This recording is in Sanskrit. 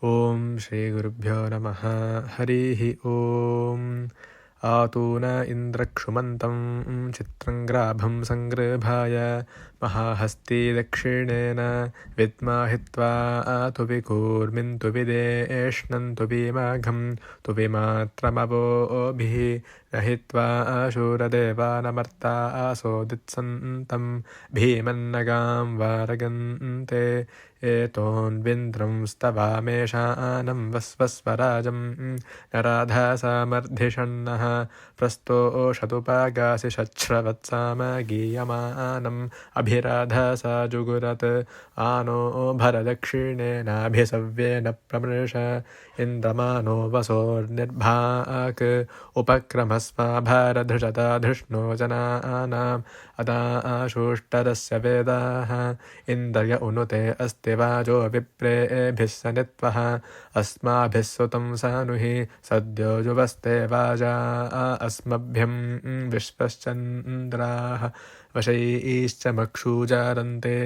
ॐ श्रीगुरुभ्यो नमः। हरिः ॐ। आतु न इन्द्रक्षुमन्तं चित्रं ग्राभं सङ्गृभाय महाहस्ती दक्षिणेन विद्माहित्वा तु विकूर्मिन्तु विदेष्णन्तु विमाघं तु विमात्रमवोभिः रहित्वा शूरदेवानमर्ता आसोदित्सन्तं भीमन्नगां वारगन्ते एतोन्विन्द्रं स्तवामेषानं वस्वस्वराजं नराधासामर्धिषण्णः प्रस्तोषतुपागासि शच्छ्रवत्साम गीयमानम् अभिराधासा जुगुरत् आनो भरदक्षिणेनाभिसव्येन प्रमृश इन्द्रमानो वसोर्निर्भाक् उपक्रमस्मा भारधृषता धृष्णो जनानाम् अदा आशुष्टरस्य वेदाः इन्द्रय उनुते अस्ति वाजो विप्रेभिः सनित्वः अस्माभिः सुतं सानुहि सद्यो जुवस्ते वाजा अस्मभ्यं विश्वश्चन्द्राः वशैश्च मक्षूजारन्ते।